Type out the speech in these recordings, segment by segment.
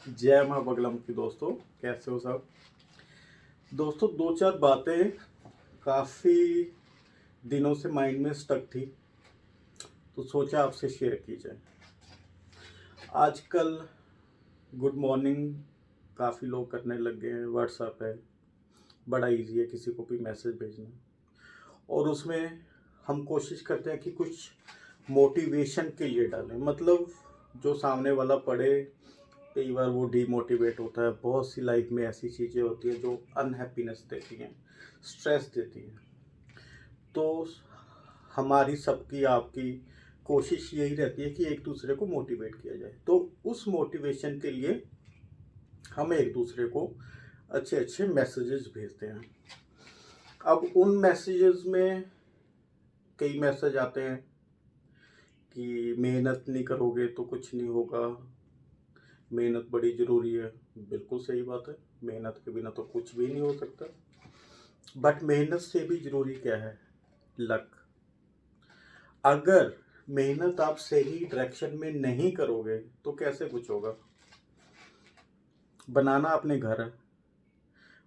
जय माँ बगलम की दोस्तों, कैसे हो सब। दोस्तों, दो चार बातें काफ़ी दिनों से माइंड में स्टक थी, तो सोचा आपसे शेयर की जाए। आजकल गुड मॉर्निंग काफ़ी लोग करने लग गए हैं। व्हाट्सएप है, बड़ा इजी है किसी को भी मैसेज भेजना, और उसमें हम कोशिश करते हैं कि कुछ मोटिवेशन के लिए डालें, मतलब जो सामने वाला पढ़े। कई बार वो डीमोटिवेट होता है। बहुत सी लाइफ में ऐसी चीज़ें होती हैं जो अनहैप्पीनेस देती हैं, स्ट्रेस देती हैं। तो हमारी सबकी आपकी कोशिश यही रहती है कि एक दूसरे को मोटिवेट किया जाए। तो उस मोटिवेशन के लिए हम एक दूसरे को अच्छे अच्छे मैसेजेस भेजते हैं। अब उन मैसेजेस में कई मैसेज आते हैं कि मेहनत नहीं करोगे तो कुछ नहीं होगा, मेहनत बड़ी ज़रूरी है। बिल्कुल सही बात है, मेहनत के बिना तो कुछ भी नहीं हो सकता। बट मेहनत से भी ज़रूरी क्या है? लक। अगर मेहनत आप सही डायरेक्शन में नहीं करोगे तो कैसे कुछ होगा। बनाना अपने घर है,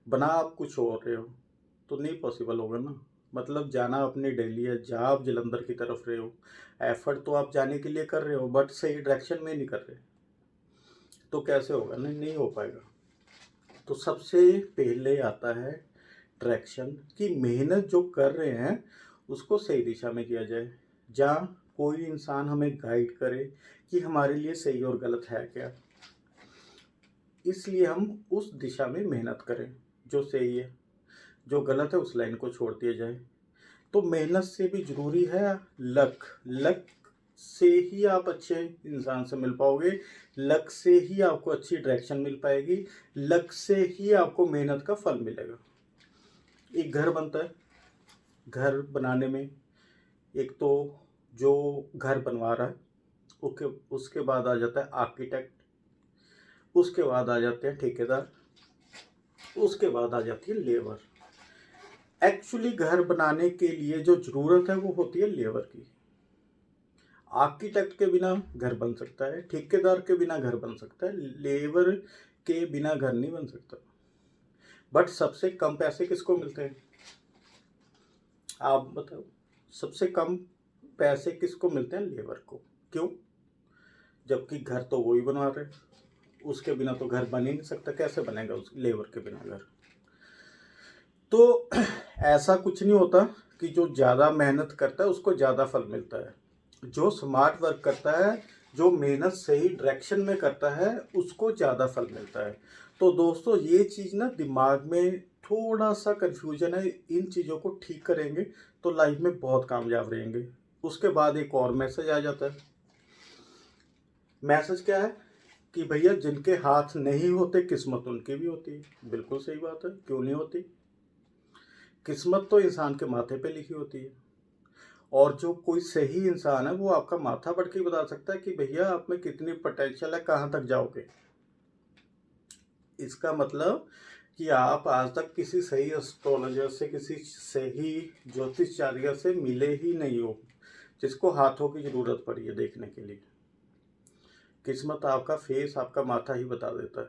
बना आप कुछ और रहे हो तो नहीं पॉसिबल होगा ना। मतलब जाना अपनी दिल्ली है, जहाँ आप जलंधर की तरफ रहे हो, एफर्ट तो आप जाने के लिए कर रहे हो बट सही डायरेक्शन में नहीं कर रहे, तो कैसे होगा? नहीं, नहीं हो पाएगा। तो सबसे पहले आता है डायरेक्शन, कि मेहनत जो कर रहे हैं उसको सही दिशा में किया जाए। जहाँ कोई इंसान हमें गाइड करे कि हमारे लिए सही और गलत है क्या, इसलिए हम उस दिशा में मेहनत करें। जो सही है, जो गलत है उस लाइन को छोड़ दिया जाए। तो मेहनत से भी ज़रूरी है लक। लक से ही आप अच्छे इंसान से मिल पाओगे, लक से ही आपको अच्छी डायरेक्शन मिल पाएगी, लक से ही आपको मेहनत का फल मिलेगा। एक घर बनता है, घर बनाने में एक तो जो घर बनवा रहा है, उसके बाद आ जाता है आर्किटेक्ट, उसके बाद आ जाते हैं ठेकेदार, उसके बाद आ जाती है लेबर। एक्चुअली घर बनाने के लिए जो ज़रूरत है वो होती है लेबर की। आर्किटेक्ट के बिना घर बन सकता है, ठेकेदार के बिना घर बन सकता है, लेबर के बिना घर नहीं बन सकता। बट सबसे कम पैसे किसको मिलते हैं? आप बताओ। सबसे कम पैसे किसको मिलते हैं? लेबर को। क्यों? जबकि घर तो वही बनवा रहे, उसके बिना तो घर बन ही नहीं सकता। कैसे बनेगा उस लेबर के बिना घर? तो ऐसा कुछ नहीं होता कि जो ज़्यादा मेहनत करता है उसको ज़्यादा फल मिलता है। जो स्मार्ट वर्क करता है, जो मेहनत सही डायरेक्शन में करता है, उसको ज़्यादा फल मिलता है। तो दोस्तों, ये चीज़ ना दिमाग में थोड़ा सा कन्फ्यूजन है, इन चीज़ों को ठीक करेंगे तो लाइफ में बहुत कामयाब रहेंगे। उसके बाद एक और मैसेज आ जाता है। मैसेज क्या है? कि भैया, जिनके हाथ नहीं होते किस्मत उनकी भी होती है। बिल्कुल सही बात है, क्यों नहीं होती? किस्मत तो इंसान के माथे पे लिखी होती है, और जो कोई सही इंसान है वो आपका माथा पढ़ के बता सकता है कि भैया आप में कितनी पोटेंशियल है, कहाँ तक जाओगे। इसका मतलब कि आप आज तक किसी सही एस्ट्रोलॉजर से, किसी सही ज्योतिषाचार्य से मिले ही नहीं हो जिसको हाथों की ज़रूरत पड़ी है देखने के लिए। किस्मत आपका फेस, आपका माथा ही बता देता है।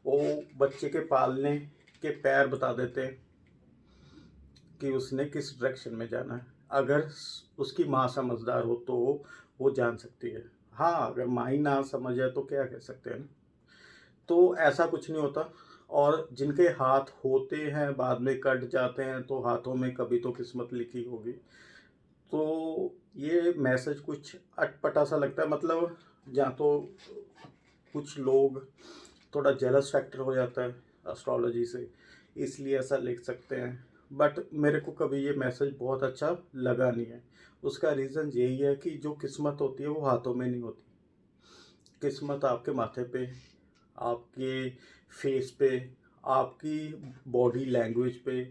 वो बच्चे के पालने के पैर बता देते हैं कि उसने किस डायरेक्शन में जाना है। अगर उसकी माँ समझदार हो तो वो जान सकती है। हाँ, अगर माँ ही ना समझ है तो क्या कह सकते हैं। तो ऐसा कुछ नहीं होता। और जिनके हाथ होते हैं बाद में कट जाते हैं, तो हाथों में कभी तो किस्मत लिखी होगी। तो ये मैसेज कुछ अटपटा सा लगता है, मतलब जहाँ तो कुछ लोग थोड़ा जेलस फैक्टर हो जाता है एस्ट्रोलॉजी से, इसलिए ऐसा लिख सकते हैं। बट मेरे को कभी ये मैसेज बहुत अच्छा लगा नहीं है। उसका रीज़न यही है कि जो किस्मत होती है वो हाथों में नहीं होती। किस्मत आपके माथे पे, आपके फेस पे, आपकी बॉडी लैंग्वेज पे।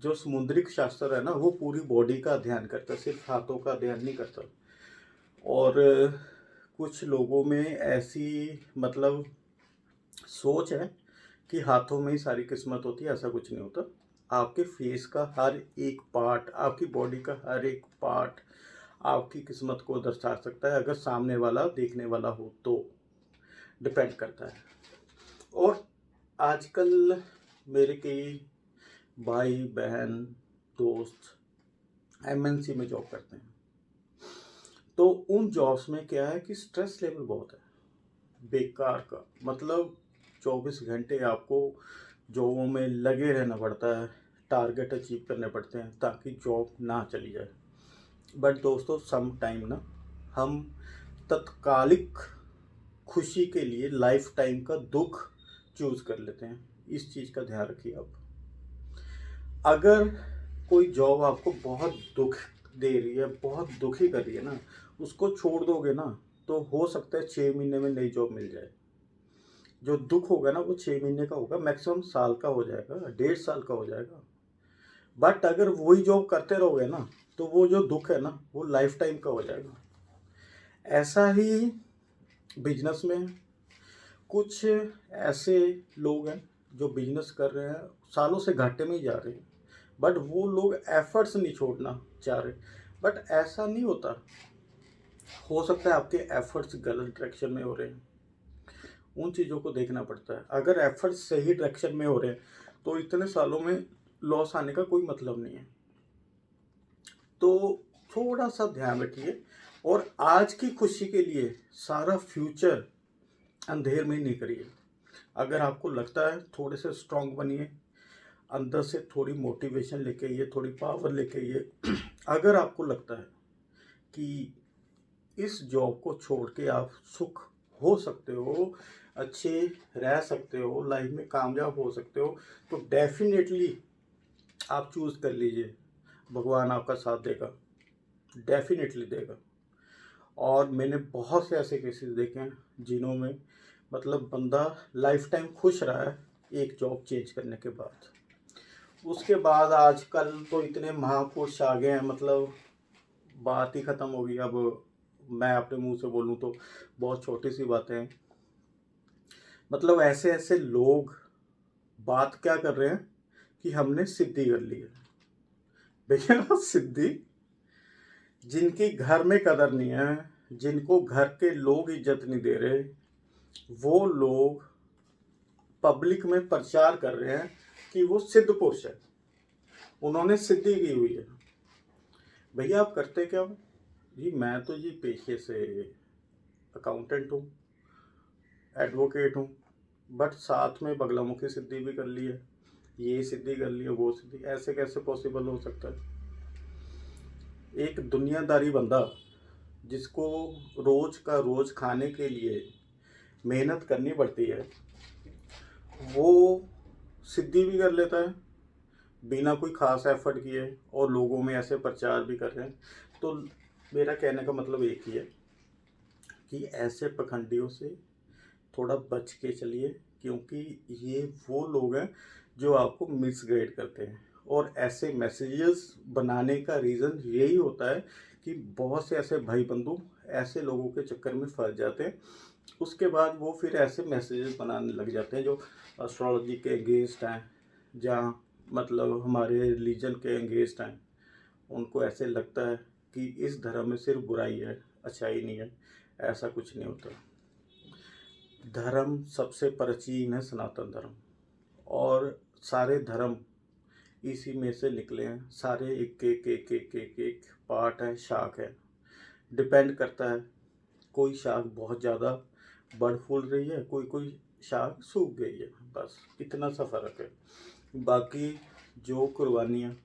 जो समुद्रिक शास्त्र है ना, वो पूरी बॉडी का ध्यान करता है, सिर्फ हाथों का ध्यान नहीं करता। और कुछ लोगों में ऐसी मतलब सोच है कि हाथों में ही सारी किस्मत होती है। ऐसा कुछ नहीं होता। आपके फेस का हर एक पार्ट, आपकी बॉडी का हर एक पार्ट आपकी किस्मत को दर्शा सकता है, अगर सामने वाला देखने वाला हो तो। डिपेंड करता है। और आजकल मेरे कई भाई बहन दोस्त एमएनसी में जॉब करते हैं, तो उन जॉब्स में क्या है कि स्ट्रेस लेवल बहुत है बेकार का। मतलब 24 घंटे आपको जॉबों में लगे रहना पड़ता है, टारगेट अचीव करने पड़ते हैं ताकि जॉब ना चली जाए। बट दोस्तों सम टाइम ना हम तत्कालिक खुशी के लिए लाइफ टाइम का दुख चूज कर लेते हैं। इस चीज़ का ध्यान रखिए आप। अगर कोई जॉब आपको बहुत दुख दे रही है, बहुत दुखी कर रही है ना, उसको छोड़ दोगे ना तो हो सकता है 6 महीने में नई जॉब मिल जाए। जो दुख होगा ना वो 6 महीने का होगा, मैक्सिमम साल का हो जाएगा, 1.5 साल का हो जाएगा। बट अगर वही जॉब करते रहोगे ना तो वो जो दुख है ना वो लाइफ टाइम का हो जाएगा। ऐसा ही बिजनेस में कुछ ऐसे लोग हैं जो बिजनेस कर रहे हैं, सालों से घाटे में ही जा रहे हैं, बट वो लोग एफर्ट्स नहीं छोड़ना चाह रहे। बट ऐसा नहीं होता, हो सकता है आपके एफर्ट्स गलत डायरेक्शन में हो रहे हैं, उन चीज़ों को देखना पड़ता है। अगर एफर्ट्स सही डायरेक्शन में हो रहे हैं तो इतने सालों में लॉस आने का कोई मतलब नहीं है। तो थोड़ा सा ध्यान रखिए और आज की खुशी के लिए सारा फ्यूचर अंधेर में नहीं करिए। अगर आपको लगता है थोड़े से स्ट्रांग बनिए, अंदर से थोड़ी मोटिवेशन लेके आइए, थोड़ी पावर लेके आइए। अगर आपको लगता है कि इस जॉब को छोड़ के आप सुख हो सकते हो, अच्छे रह सकते हो, लाइफ में कामयाब हो सकते हो, तो डेफिनेटली आप चूज़ कर लीजिए। भगवान आपका साथ देगा, डेफिनेटली देगा। और मैंने बहुत से ऐसे केसेस देखे हैं जिन्हों में मतलब बंदा लाइफ टाइम खुश रहा है एक जॉब चेंज करने के बाद। उसके बाद आजकल तो इतने महापुरुष आ गए हैं, मतलब बात ही ख़त्म हो गई। अब मैं अपने मुंह से बोलूं तो बहुत छोटी सी बातें हैं। मतलब ऐसे ऐसे लोग बात क्या कर रहे हैं कि हमने सिद्धि कर ली है। भैया सिद्धि, जिनकी घर में कदर नहीं है, जिनको घर के लोग इज्जत नहीं दे रहे, वो लोग पब्लिक में प्रचार कर रहे हैं कि वो सिद्ध पुरुष है, उन्होंने सिद्धि की हुई है। भैया आप करते क्या हो? जी मैं तो जी पेशे से अकाउंटेंट हूँ, एडवोकेट हूँ, बट साथ में बगलामुखी सिद्धि भी कर ली है, ये सिद्धि कर ली है, वो सिद्धि। ऐसे कैसे पॉसिबल हो सकता है? एक दुनियादारी बंदा जिसको रोज का रोज खाने के लिए मेहनत करनी पड़ती है, वो सिद्धि भी कर लेता है बिना कोई खास एफर्ट किए, और लोगों में ऐसे प्रचार भी कर रहे हैं। तो मेरा कहने का मतलब एक ही है कि ऐसे पखंडियों से थोड़ा बच के चलिए, क्योंकि ये वो लोग हैं जो आपको मिसगाइड करते हैं। और ऐसे मैसेजेस बनाने का रीज़न यही होता है कि बहुत से ऐसे भाई बंधु ऐसे लोगों के चक्कर में फंस जाते हैं। उसके बाद वो फिर ऐसे मैसेजेस बनाने लग जाते हैं जो एस्ट्रोलॉजी के अगेंस्ट हैं, जहाँ मतलब हमारे रिलीजन के अगेंस्ट हैं। उनको ऐसे लगता है कि इस धर्म में सिर्फ बुराई है, अच्छाई नहीं है। ऐसा कुछ नहीं होता। धर्म सबसे प्राचीन है सनातन धर्म, और सारे धर्म इसी में से निकले हैं। सारे एक एक एक एक एक एक पार्ट है, शाख है। डिपेंड करता है, कोई शाख बहुत ज़्यादा बढ़ फूल रही है, कोई कोई शाख सूख गई है, बस इतना सा फ़र्क है। बाकी जो कुर्बानियाँ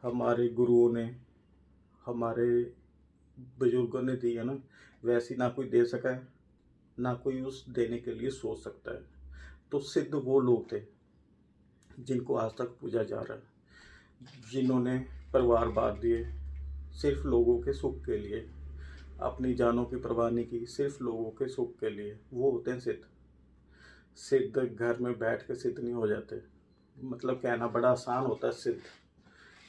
हमारे गुरुओं ने, हमारे बुजुर्गों ने दी है ना, वैसी ना कोई दे सका है, ना कोई उस देने के लिए सोच सकता है। तो सिद्ध वो लोग थे जिनको आज तक पूजा जा रहा है, जिन्होंने परिवार बांट दिए सिर्फ लोगों के सुख के लिए, अपनी जानों की परवाह नहीं की, सिर्फ लोगों के सुख के लिए, वो होते हैं सिद्ध। सिद्ध घर में बैठ के सिद्ध नहीं हो जाते। मतलब कहना बड़ा आसान होता है सिद्ध।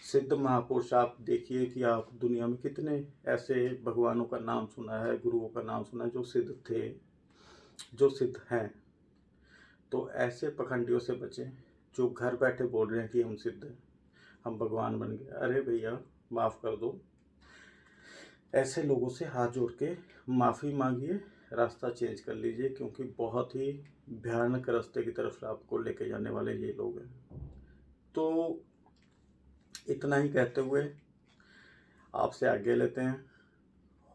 सिद्ध महापुरुष आप देखिए कि आप दुनिया में कितने ऐसे भगवानों का नाम सुना है, गुरुओं का नाम सुना है जो सिद्ध थे, जो सिद्ध हैं। तो ऐसे पखंडियों से बचें जो घर बैठे बोल रहे हैं कि हम सिद्ध हैं, हम भगवान बन गए। अरे भैया माफ़ कर दो, ऐसे लोगों से हाथ जोड़ के माफ़ी मांगिए, रास्ता चेंज कर लीजिए, क्योंकि बहुत ही भयानक रास्ते की तरफ आपको लेके जाने वाले ये लोग हैं। तो इतना ही कहते हुए आपसे आज्ञा लेते हैं।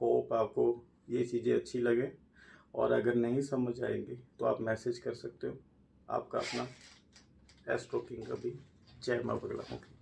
होप आपको ये चीज़ें अच्छी लगे, और अगर नहीं समझ आएंगी तो आप मैसेज कर सकते हो। आपका अपना एस्ट्रो किंग कभी। जय मां बगला मुखी।